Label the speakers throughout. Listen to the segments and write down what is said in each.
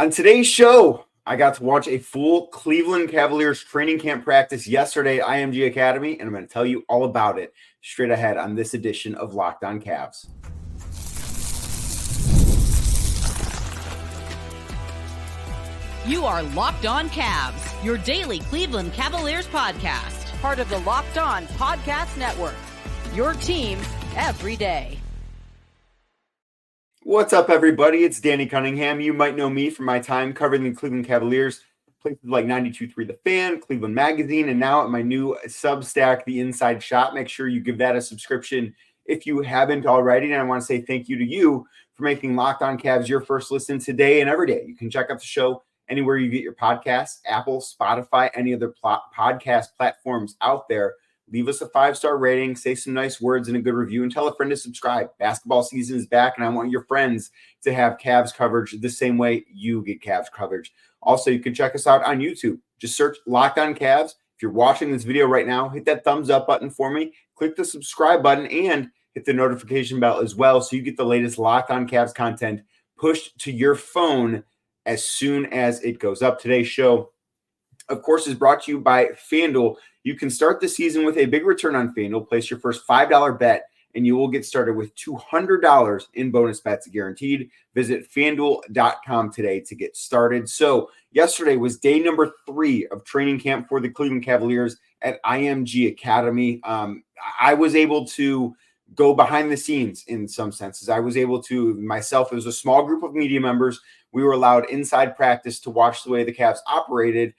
Speaker 1: On today's show, I got to watch a full Cleveland Cavaliers training camp practice yesterday at IMG Academy, and I'm going to tell you all about it straight ahead on this edition of Locked On Cavs.
Speaker 2: You are Locked On Cavs, your daily Cleveland Cavaliers podcast.
Speaker 3: Part of the Locked On Podcast Network, your team every day.
Speaker 1: What's up, everybody? It's Danny Cunningham. You might know me from my time covering the Cleveland Cavaliers, places like 92.3 The Fan, Cleveland Magazine, and now at my new Substack, The Inside Shot. Make sure you give that a subscription if you haven't already. And I want to say thank you to you for making Locked On Cavs your first listen today and every day. You can check out the show anywhere you get your podcasts, Apple, Spotify, any other podcast platforms out there. Leave us a 5-star rating, say some nice words and a good review, and tell a friend to subscribe. Basketball season is back, and I want your friends to have Cavs coverage the same way you get Cavs coverage. Also, you can check us out on YouTube. Just search Locked On Cavs. If you're watching this video right now, hit that thumbs up button for me, click the subscribe button, and hit the notification bell as well so you get the latest Locked On Cavs content pushed to your phone as soon as it goes up. Today's show, of course, is brought to you by FanDuel. You can start the season with a big return on FanDuel. Place your first $5 bet, and you will get started with $200 in bonus bets guaranteed. Visit FanDuel.com today to get started. So yesterday was day number 3 of training camp for the Cleveland Cavaliers at IMG Academy. I was able to go behind the scenes in some senses. I was able to, myself, it was a small group of media members. We were allowed inside practice to watch the way the Cavs operated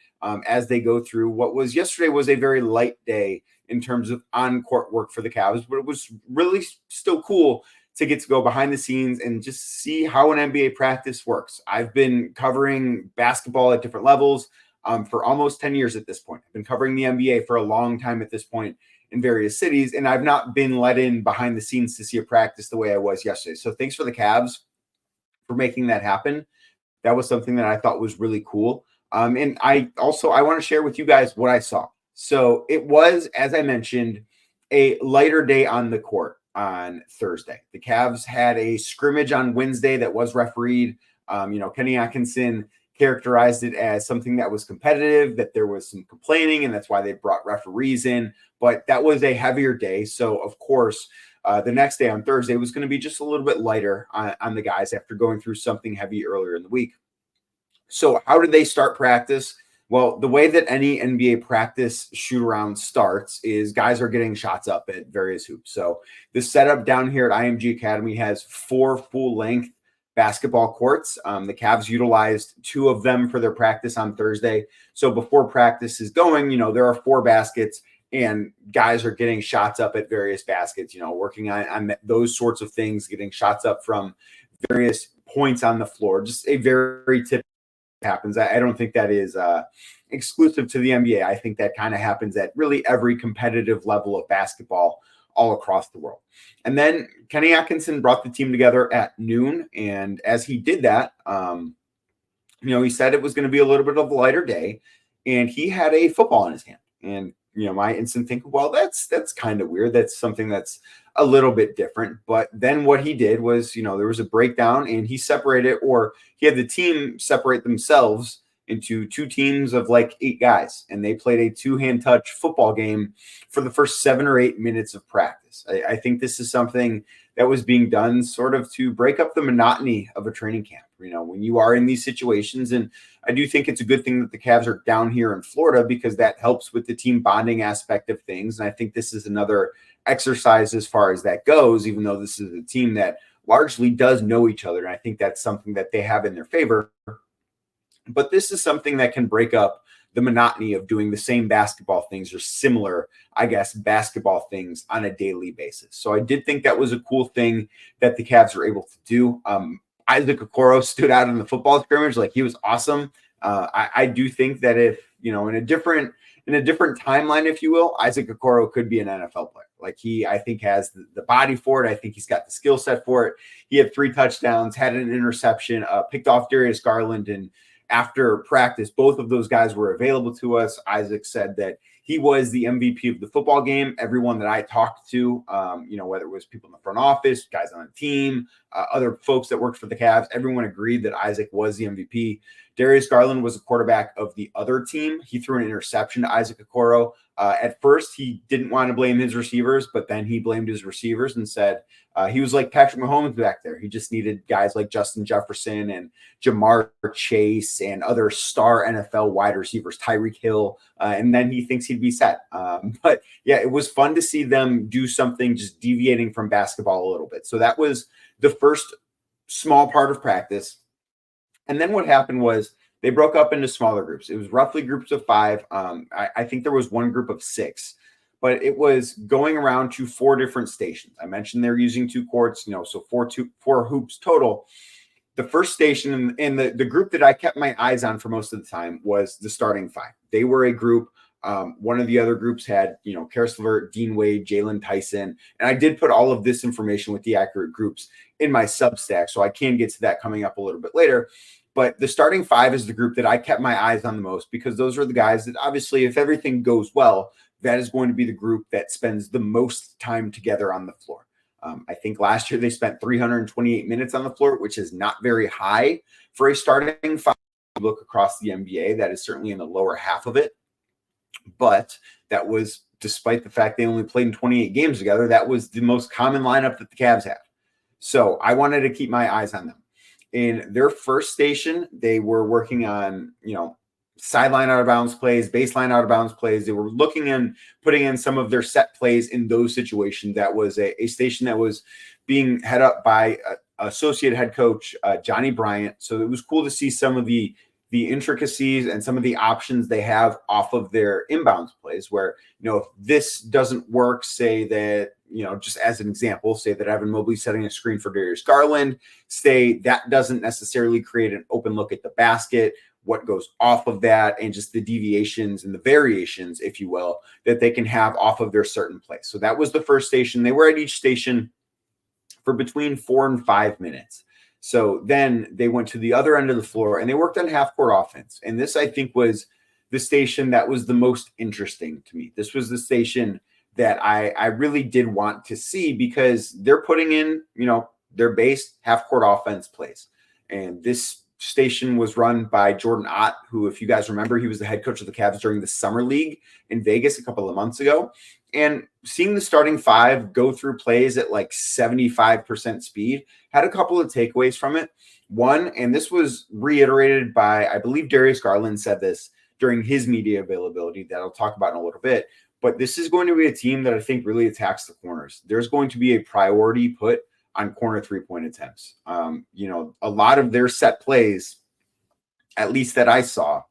Speaker 1: as they go through what was yesterday was a very light day in terms of on-court work for the Cavs, but it was really still cool to get to go behind the scenes and just see how an NBA practice works. I've been covering basketball at different levels for almost 10 years at this point. I've been covering the NBA for a long time at this point in various cities, and I've not been let in behind the scenes to see a practice the way I was yesterday. So thanks for the Cavs for making that happen. That was something that I thought was really cool. And I want to share with you guys what I saw. So it was, as I mentioned, a lighter day on the court on Thursday. The Cavs had a scrimmage on Wednesday that was refereed. Kenny Atkinson characterized it as something that was competitive, that there was some complaining, and that's why they brought referees in. But that was a heavier day. So, of course, the next day on Thursday was going to be just a little bit lighter on the guys after going through something heavy earlier in the week. So how did they start practice? Well, the way that any NBA practice shoot-around starts is guys are getting shots up at various hoops. So the setup down here at IMG Academy has 4 full-length basketball courts. The Cavs utilized 2 of them for their practice on Thursday. So before practice is going, there are 4 baskets, and guys are getting shots up at various baskets, working on those sorts of things, getting shots up from various points on the floor. Just a very typical happens. I don't think that is exclusive to the NBA. I think that kind of happens at really every competitive level of basketball all across the world. And then Kenny Atkinson brought the team together at noon. And as he did that, he said it was going to be a little bit of a lighter day, and he had a football in his hand. And my instant think, well, that's kind of weird. That's something that's a little bit different. But then what he did was, there was a breakdown, and he had the team separate themselves into 2 teams of like 8 guys. And they played a 2-hand touch football game for the first 7 or 8 minutes of practice. I think this is something that was being done sort of to break up the monotony of a training camp. When you are in these situations, and I do think it's a good thing that the Cavs are down here in Florida because that helps with the team bonding aspect of things. And I think this is another exercise as far as that goes, even though this is a team that largely does know each other. And I think that's something that they have in their favor. But this is something that can break up the monotony of doing the same basketball things or similar, basketball things on a daily basis. So I did think that was a cool thing that the Cavs were able to do. Isaac Okoro stood out in the football scrimmage. He was awesome. I do think that if, in a different timeline, if you will, Isaac Okoro could be an NFL player. He, I think, has the body for it. I think he's got the skill set for it. He had 3 touchdowns, had an interception, picked off Darius Garland. And after practice, both of those guys were available to us. Isaac said that he was the MVP of the football game. Everyone that I talked to, whether it was people in the front office, guys on the team, other folks that worked for the Cavs, everyone agreed that Isaac was the MVP. Darius Garland was a quarterback of the other team. He threw an interception to Isaac Okoro. At first, he didn't want to blame his receivers, but then he blamed his receivers and said he was like Patrick Mahomes back there. He just needed guys like Justin Jefferson and Jamar Chase and other star NFL wide receivers, Tyreek Hill, and then he thinks he'd be set. But yeah, it was fun to see them do something just deviating from basketball a little bit. So that was the first small part of practice. And then what happened was they broke up into smaller groups. It was roughly groups of 5. I think there was one group of 6, but it was going around to 4 different stations. I mentioned they're using 2 courts, so 4 hoops total. The first station and the group that I kept my eyes on for most of the time was the starting 5. They were a group. One of the other groups had, Karis LeVert, Dean Wade, Jalen Tyson. And I did put all of this information with the accurate groups in my Substack, so I can get to that coming up a little bit later. But the starting 5 is the group that I kept my eyes on the most, because those are the guys that obviously, if everything goes well, that is going to be the group that spends the most time together on the floor. I think last year they spent 328 minutes on the floor, which is not very high for a starting 5. Look across the NBA, that is certainly in the lower half of it. But that was despite the fact they only played in 28 games together. That was the most common lineup that the Cavs had. So I wanted to keep my eyes on them. In their first station, they were working on, sideline out of bounds plays, baseline out of bounds plays. They were looking and putting in some of their set plays in those situations. That was a station that was being head up by associate head coach Johnny Bryant. So it was cool to see some of the intricacies and some of the options they have off of their inbounds plays where, if this doesn't work, say that, just as an example, say that Evan Mobley setting a screen for Darius Garland, say that doesn't necessarily create an open look at the basket, what goes off of that, and just the deviations and the variations, if you will, that they can have off of their certain plays. So that was the first station. They were at each station for between 4 and 5 minutes. So then they went to the other end of the floor and they worked on half-court offense. And this, I think, was the station that was the most interesting to me. This was the station that I really did want to see, because they're putting in, their base half-court offense plays. And this station was run by Jordan Ott, who, if you guys remember, he was the head coach of the Cavs during the summer league in Vegas a couple of months ago. And seeing the starting 5 go through plays at like 75% speed, had a couple of takeaways from it. One, and this was reiterated by, I believe Darius Garland said this during his media availability that I'll talk about in a little bit, but this is going to be a team that I think really attacks the corners. There's going to be a priority put on corner 3-point attempts. A lot of their set plays, at least that I saw,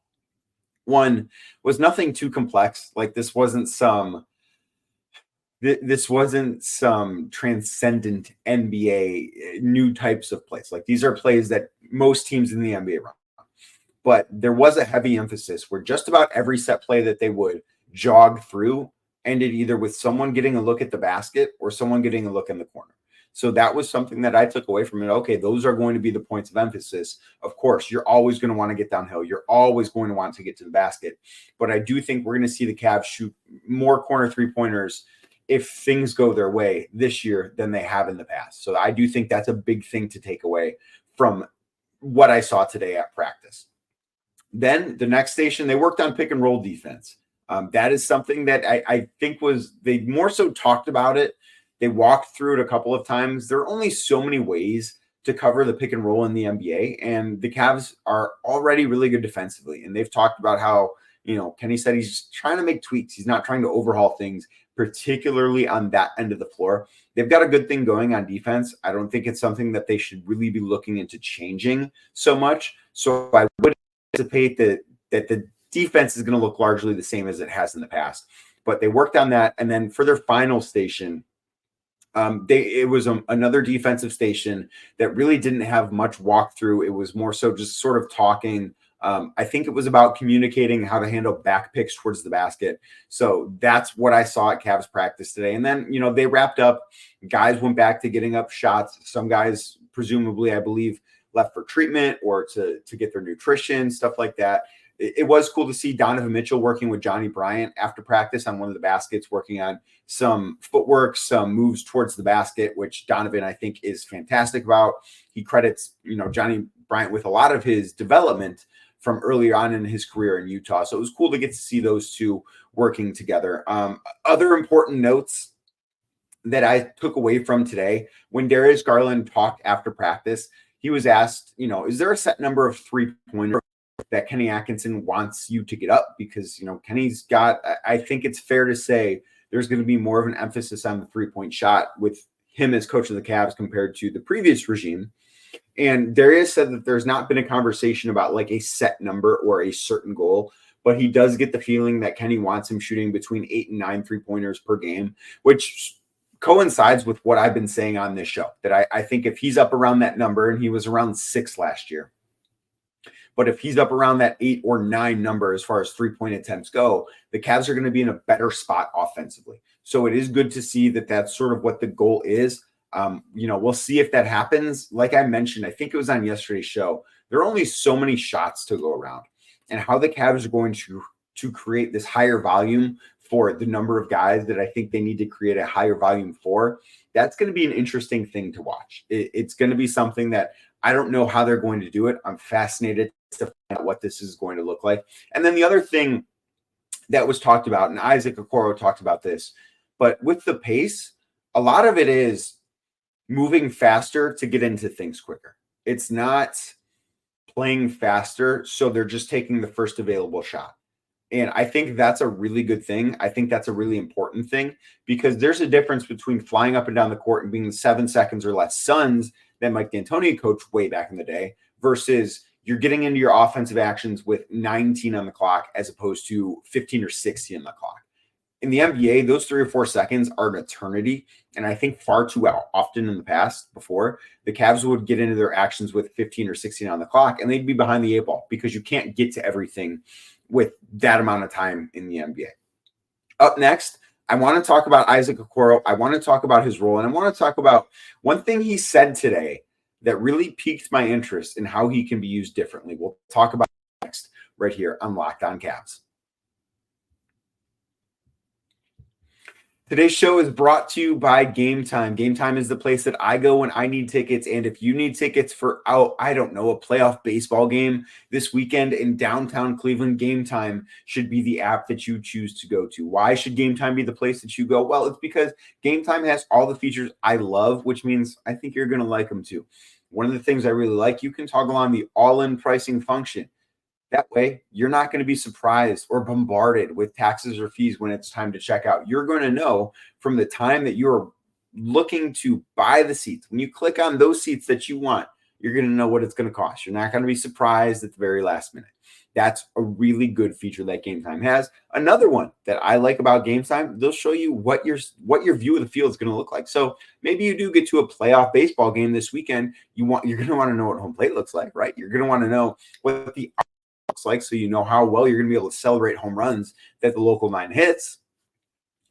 Speaker 1: one was nothing too complex. Like this wasn't some transcendent NBA new types of plays. Like these are plays that most teams in the NBA run. But there was a heavy emphasis where just about every set play that they would jog through ended either with someone getting a look at the basket or someone getting a look in the corner. So that was something that I took away from it. Okay, those are going to be the points of emphasis. Of course, you're always going to want to get downhill. You're always going to want to get to the basket. But I do think we're going to see the Cavs shoot more corner 3-pointers if things go their way this year than they have in the past. So I do think that's a big thing to take away from what I saw today at practice. Then the next station, they worked on pick and roll defense. That is something that I think they more so talked about it. They walked through it a couple of times. There are only so many ways to cover the pick and roll in the NBA, and the Cavs are already really good defensively. And they've talked about how, Kenny said he's trying to make tweaks. He's not trying to overhaul things, particularly on that end of the floor. They've got a good thing going on defense. I don't think it's something that they should really be looking into changing so much. So I would anticipate that the defense is going to look largely the same as it has in the past. But they worked on that. And then for their final station, it was another defensive station that really didn't have much walkthrough. It was more so just sort of talking. I think it was about communicating how to handle back picks towards the basket. So that's what I saw at Cavs practice today. And then, they wrapped up. Guys went back to getting up shots. Some guys, presumably, I believe, left for treatment or to get their nutrition, stuff like that. it was cool to see Donovan Mitchell working with Johnny Bryant after practice on one of the baskets, working on some footwork, some moves towards the basket, which Donovan, I think, is fantastic about. He credits, Johnny Bryant with a lot of his development from earlier on in his career in Utah. So it was cool to get to see those two working together. Other important notes that I took away from today, when Darius Garland talked after practice, he was asked, is there a set number of 3-pointers that Kenny Atkinson wants you to get up? Because, Kenny's got, I think it's fair to say there's going to be more of an emphasis on the 3-point shot with him as coach of the Cavs compared to the previous regime. And Darius said that there's not been a conversation about like a set number or a certain goal, but he does get the feeling that Kenny wants him shooting between 8 and 9 3-pointers per game, which coincides with what I've been saying on this show, that I think if he's up around that number, and he was around 6 last year, but if he's up around that 8 or 9 number as far as 3-point attempts go, the Cavs are going to be in a better spot offensively. So it is good to see that that's sort of what the goal is. We'll see if that happens. Like I mentioned, I think it was on yesterday's show, there are only so many shots to go around, and how the Cavs are going to create this higher volume for the number of guys that I think they need to create a higher volume for. That's going to be an interesting thing to watch. It's going to be something that I don't know how they're going to do it. I'm fascinated to find out what this is going to look like. And then the other thing that was talked about, and Isaac Okoro talked about this, but with the pace, a lot of it is moving faster to get into things quicker. It's not playing faster, so they're just taking the first available shot. And I think that's a really good thing. I think that's a really important thing, because there's a difference between flying up and down the court and being 7 seconds or less Suns that Mike D'Antoni coached way back in the day, versus you're getting into your offensive actions with 19 on the clock as opposed to 15 or 16 on the clock. In the NBA, those 3 or 4 seconds are an eternity. And I think far too often in the past, before, the Cavs would get into their actions with 15 or 16 on the clock, and they'd be behind the 8 ball because you can't get to everything with that amount of time in the NBA. Up next, I want to talk about Isaac Okoro. I want to talk about his role, and I want to talk about one thing he said today that really piqued my interest in how he can be used differently. We'll talk about it next right here on Locked On Cavs. Today's show is brought to you by Gametime. Gametime is the place that I go when I need tickets. And if you need tickets for, a playoff baseball game this weekend in downtown Cleveland, Gametime should be the app that you choose to go to. Why should Gametime be the place that you go? Well, it's because Gametime has all the features I love, which means I think you're going to like them too. One of the things I really like, you can toggle on the all-in pricing function. That way, you're not going to be surprised or bombarded with taxes or fees when it's time to check out. You're going to know from the time that you're looking to buy the seats. When you click on those seats that you want, you're going to know what it's going to cost. You're not going to be surprised at the very last minute. That's a really good feature that Gametime has. Another one that I like about Gametime, they'll show you what your view of the field is going to look like. So maybe you do get to a playoff baseball game this weekend. You're going to want to know what home plate looks like, right? You're going to want to know what the looks like, so you know how well you're going to be able to celebrate home runs that the local 9 hits.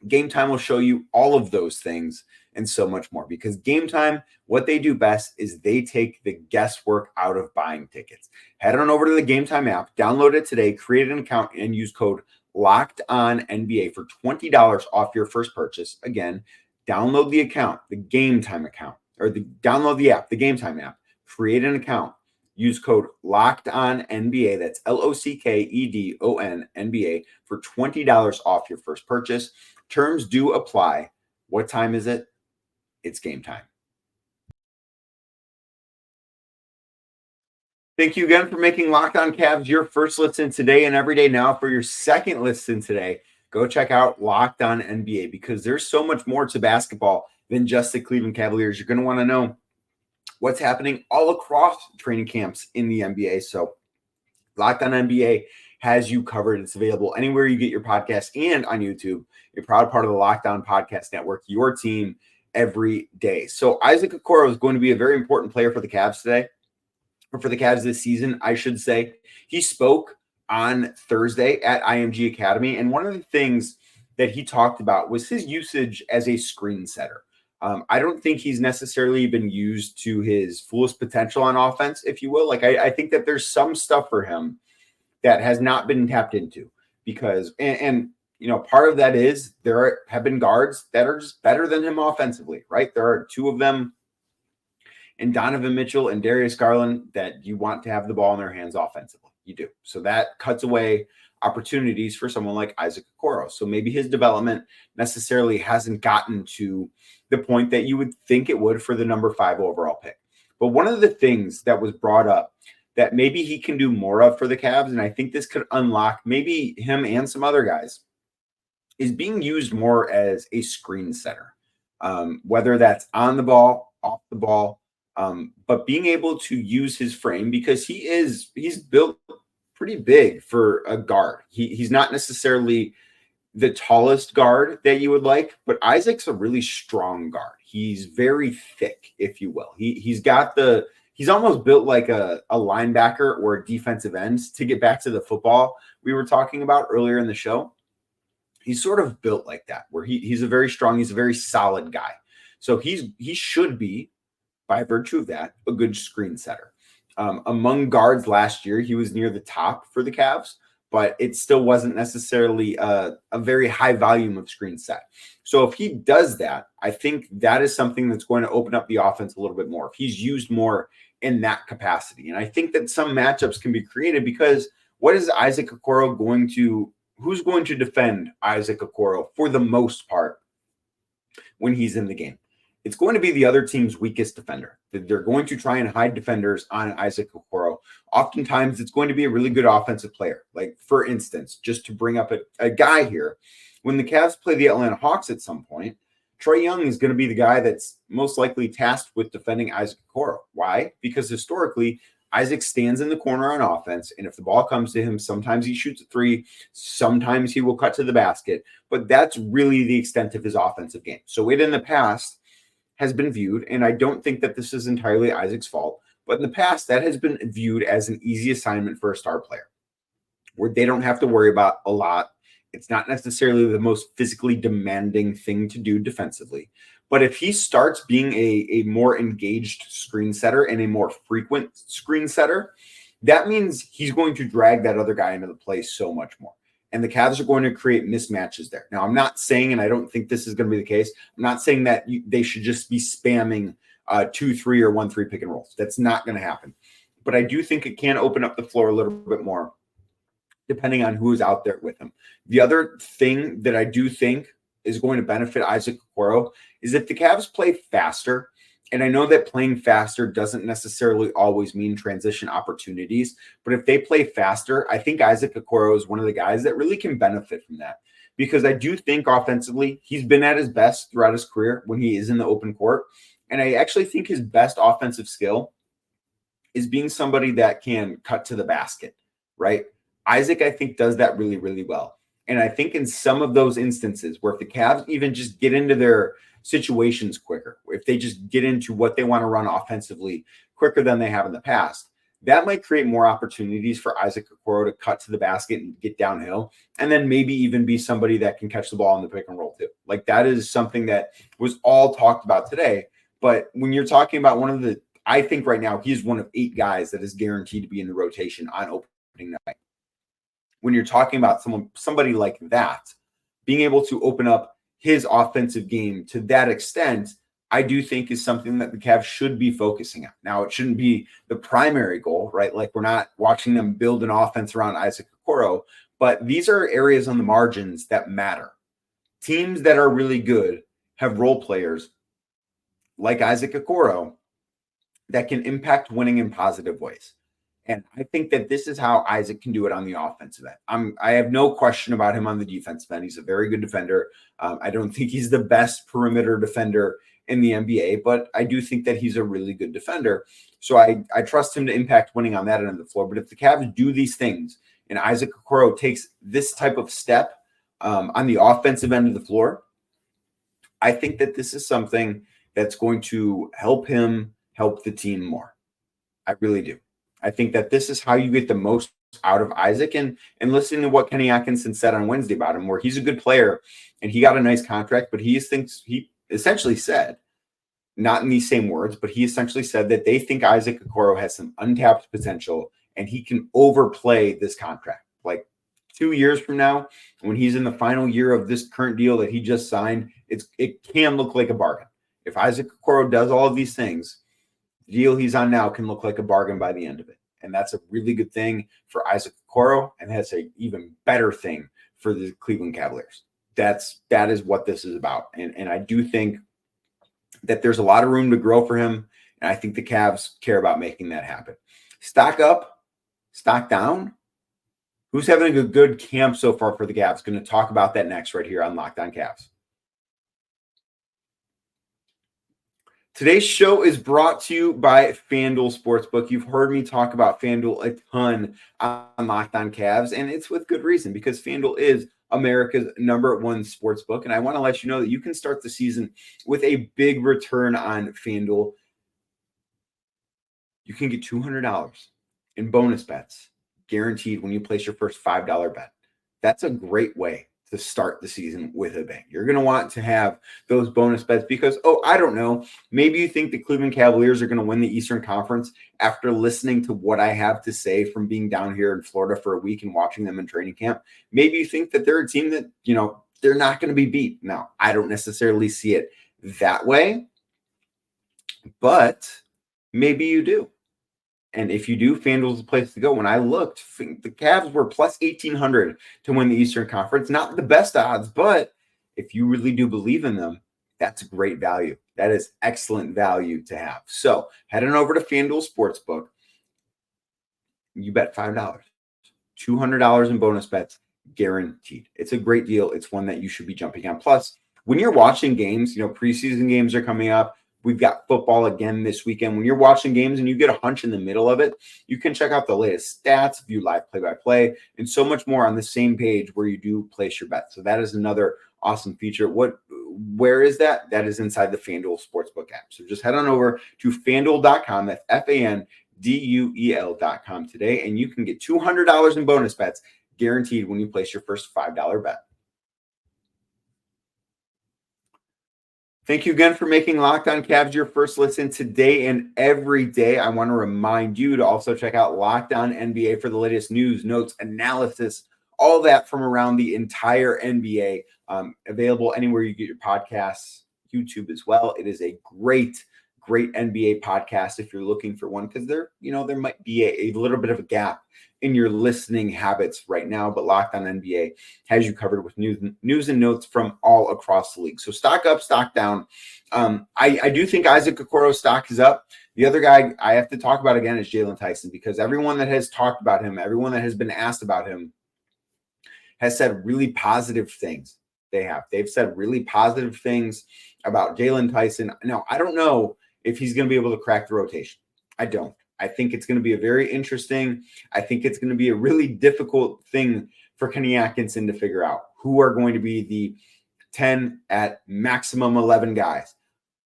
Speaker 1: Gametime will show you all of those things and so much more, because Gametime, what they do best is they take the guesswork out of buying tickets. Head on over to the Gametime app, download it today, create an account, and use code LOCKEDONNBA for $20 off your first purchase. Again, download the account, the Gametime account, or download the app, the Gametime app, create an account. Use code LOCKEDONNBA, that's LOCKEDON NBA, for $20 off your first purchase. Terms do apply. What time is it? It's game time. Thank you again for making Locked On Cavs your first listen today and every day. Now for your second listen today, go check out Locked On NBA, because there's so much more to basketball than just the Cleveland Cavaliers. You're going to want to know what's happening all across training camps in the NBA. So Locked On NBA has you covered. It's available anywhere you get your podcast and on YouTube. A proud part of the Locked On Podcast Network, your team every day. So Isaac Okoro is going to be a very important player for the Cavs today, or for the Cavs this season, I should say. He spoke on Thursday at IMG Academy, and one of the things that he talked about was his usage as a screen setter. I don't think he's necessarily been used to his fullest potential on offense, if you will. Like, I think that there's some stuff for him that has not been tapped into because, and part of that is have been guards that are just better than him offensively, right? There are two of them in Donovan Mitchell and Darius Garland that you want to have the ball in their hands offensively. You do. So that cuts away opportunities for someone like Isaac Okoro. So maybe his development necessarily hasn't gotten to the point that you would think it would for the number 5 overall pick. But one of the things that was brought up that maybe he can do more of for the Cavs, and I think this could unlock maybe him and some other guys, is being used more as a screen setter, whether that's on the ball, off the ball, but being able to use his frame because he's built pretty big for a guard. He's not necessarily the tallest guard that you would like, but Isaac's a really strong guard. He's very thick, if you will. He's almost built like a linebacker or a defensive end. To get back to the football we were talking about earlier in the show, he's sort of built like that, where he's a very solid guy. So he should be, by virtue of that, a good screen setter. Among guards last year, he was near the top for the Cavs, but it still wasn't necessarily a very high volume of screen set. So if he does that, I think that is something that's going to open up the offense a little bit more. If he's used more in that capacity. And I think that some matchups can be created because what is Isaac Okoro who's going to defend Isaac Okoro for the most part when he's in the game? It's going to be the other team's weakest defender. They're going to try and hide defenders on Isaac Okoro. Oftentimes, it's going to be a really good offensive player. Like, for instance, just to bring up a guy here, when the Cavs play the Atlanta Hawks at some point, Trae Young is going to be the guy that's most likely tasked with defending Isaac Okoro. Why? Because historically, Isaac stands in the corner on offense, and if the ball comes to him, sometimes he shoots a 3, sometimes he will cut to the basket, but that's really the extent of his offensive game. So it in the past has been viewed, and I don't think that this is entirely Isaac's fault, but in the past, that has been viewed as an easy assignment for a star player, where they don't have to worry about a lot. It's not necessarily the most physically demanding thing to do defensively. But if he starts being a more engaged screen setter and a more frequent screen setter, that means he's going to drag that other guy into the play so much more. And the Cavs are going to create mismatches there. Now, I'm not saying, and I don't think this is going to be the case, I'm not saying that they should just be spamming 2-3 or 1-3 pick and rolls. That's not going to happen. But I do think it can open up the floor a little bit more, depending on who is out there with him. The other thing that I do think is going to benefit Isaac Okoro is if the Cavs play faster. And I know that playing faster doesn't necessarily always mean transition opportunities, but if they play faster, I think Isaac Okoro is one of the guys that really can benefit from that, because I do think offensively, he's been at his best throughout his career when he is in the open court. And I actually think his best offensive skill is being somebody that can cut to the basket, right? Isaac, I think, does that really, really well. And I think in some of those instances where if the Cavs even just get into their situations quicker, if they just get into what they want to run offensively quicker than they have in the past, that might create more opportunities for Isaac Okoro to cut to the basket and get downhill, and then maybe even be somebody that can catch the ball in the pick and roll too. Like, that is something that was all talked about today. But when you're talking about I think right now he's one of 8 guys that is guaranteed to be in the rotation on opening night. When you're talking about somebody like that, being able to open up his offensive game to that extent, I do think is something that the Cavs should be focusing on. Now, it shouldn't be the primary goal, right? Like, we're not watching them build an offense around Isaac Okoro, but these are areas on the margins that matter. Teams that are really good have role players like Isaac Okoro that can impact winning in positive ways. And I think that this is how Isaac can do it on the offensive end. I have no question about him on the defensive end. He's a very good defender. I don't think he's the best perimeter defender in the NBA, but I do think that he's a really good defender. So I trust him to impact winning on that end of the floor. But if the Cavs do these things and Isaac Okoro takes this type of step on the offensive end of the floor, I think that this is something that's going to help him help the team more. I really do. I think that this is how you get the most out of Isaac. And listening to what Kenny Atkinson said on Wednesday about him, where he's a good player and he got a nice contract, but he essentially said, not in these same words, but he essentially said that they think Isaac Okoro has some untapped potential and he can overplay this contract. Like 2 years from now, when he's in the final year of this current deal that he just signed, it can look like a bargain. If Isaac Okoro does all of these things, the deal he's on now can look like a bargain by the end of it. And that's a really good thing for Isaac Okoro, and that's an even better thing for the Cleveland Cavaliers. That is what this is about. And I do think that there's a lot of room to grow for him, and I think the Cavs care about making that happen. Stock up, stock down. Who's having a good camp so far for the Cavs? Going to talk about that next right here on Locked On Cavs. Today's show is brought to you by FanDuel Sportsbook. You've heard me talk about FanDuel a ton on Locked On Cavs, and it's with good reason, because FanDuel is America's #1 sportsbook. And I want to let you know that you can start the season with a big return on FanDuel. You can get $200 in bonus bets guaranteed when you place your first $5 bet. That's a great way to start the season with a bang. You're going to want to have those bonus bets because, I don't know, maybe you think the Cleveland Cavaliers are going to win the Eastern Conference after listening to what I have to say from being down here in Florida for a week and watching them in training camp. Maybe you think that they're a team that, they're not going to be beat. Now, I don't necessarily see it that way, but maybe you do. And if you do, FanDuel's the place to go. When I looked, the Cavs were plus 1,800 to win the Eastern Conference. Not the best odds, but if you really do believe in them, that's a great value. That is excellent value to have. So head on over to FanDuel Sportsbook. You bet $5, $200 in bonus bets guaranteed. It's a great deal. It's one that you should be jumping on. Plus, when you're watching games, preseason games are coming up. We've got football again this weekend. When you're watching games and you get a hunch in the middle of it, you can check out the latest stats, view live play-by-play, and so much more on the same page where you do place your bet. So that is another awesome feature. Where is that? That is inside the FanDuel Sportsbook app. So just head on over to FanDuel.com. That's FanDuel.com today, and you can get $200 in bonus bets guaranteed when you place your first $5 bet. Thank you again for making Locked On Cavs your first listen today and every day. I want to remind you to also check out Locked On NBA for the latest news, notes, analysis, all that from around the entire NBA. Available anywhere you get your podcasts, YouTube as well. It is a great NBA podcast if you're looking for one, because there might be a little bit of a gap in your listening habits right now, but Locked On NBA has you covered with news and notes from all across the league. So stock up, stock down. I do think Isaac Okoro's stock is up. The other guy I have to talk about again is Jalen Tyson, because everyone that has talked about him, everyone that has been asked about him has said really positive things. They've said really positive things about Jalen Tyson. Now, I don't know if he's going to be able to crack the rotation. I don't. I think it's going to be I think it's going to be a really difficult thing for Kenny Atkinson to figure out who are going to be the 10 at maximum 11 guys.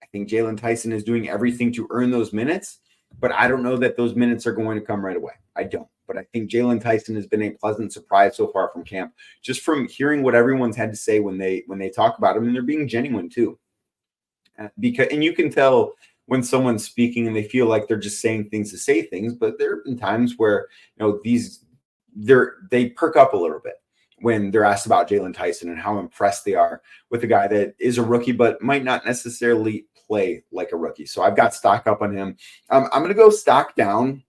Speaker 1: I think Jalen Tyson is doing everything to earn those minutes, but I don't know that those minutes are going to come right away. I don't. But I think Jalen Tyson has been a pleasant surprise so far from camp, just from hearing what everyone's had to say when they talk about him, and they're being genuine too. And you can tell when someone's speaking and they feel like they're just saying things to say things, but there have been times where they perk up a little bit when they're asked about Jalen Tyson and how impressed they are with a guy that is a rookie but might not necessarily play like a rookie. So I've got stock up on him. I'm going to go stock down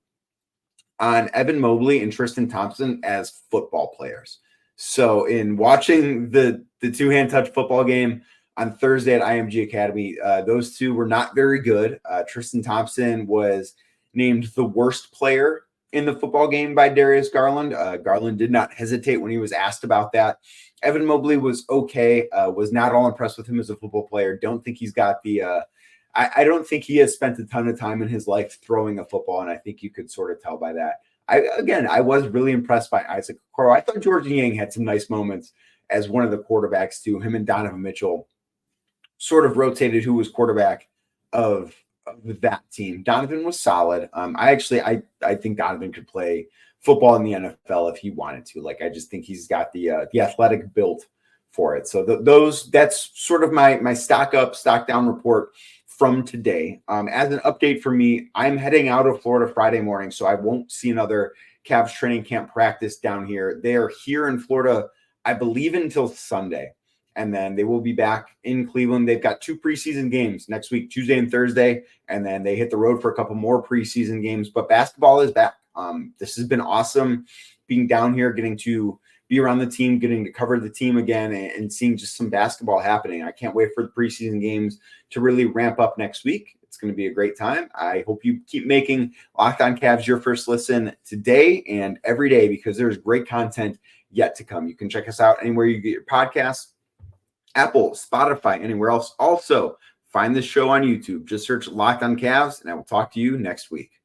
Speaker 1: on Evan Mobley and Tristan Thompson as football players. So in watching the two-hand touch football game on Thursday at IMG Academy, those two were not very good. Tristan Thompson was named the worst player in the football game by Darius Garland. Garland did not hesitate when he was asked about that. Evan Mobley was okay, was not all impressed with him as a football player. Don't think he's got I don't think he has spent a ton of time in his life throwing a football, and I think you could sort of tell by that. I was really impressed by Isaac Okoro. I thought George Niang had some nice moments as one of the quarterbacks too. Him and Donovan Mitchell sort of rotated who was quarterback of that team. Donovan was solid. I think Donovan could play football in the NFL if he wanted to. I just think he's got the athletic build for it. So that's sort of my stock up, stock down report from today. As an update for me, I'm heading out of Florida Friday morning, so I won't see another Cavs training camp practice down here. They are here in Florida, I believe, until Sunday. And then they will be back in Cleveland. They've got 2 preseason games next week, Tuesday and Thursday. And then they hit the road for a couple more preseason games. But basketball is back. This has been awesome being down here, getting to be around the team, getting to cover the team again, and seeing just some basketball happening. I can't wait for the preseason games to really ramp up next week. It's going to be a great time. I hope you keep making Locked On Cavs your first listen today and every day, because there's great content yet to come. You can check us out anywhere you get your podcasts, Apple, Spotify, anywhere else. Also, find this show on YouTube. Just search Locked On Cavs, and I will talk to you next week.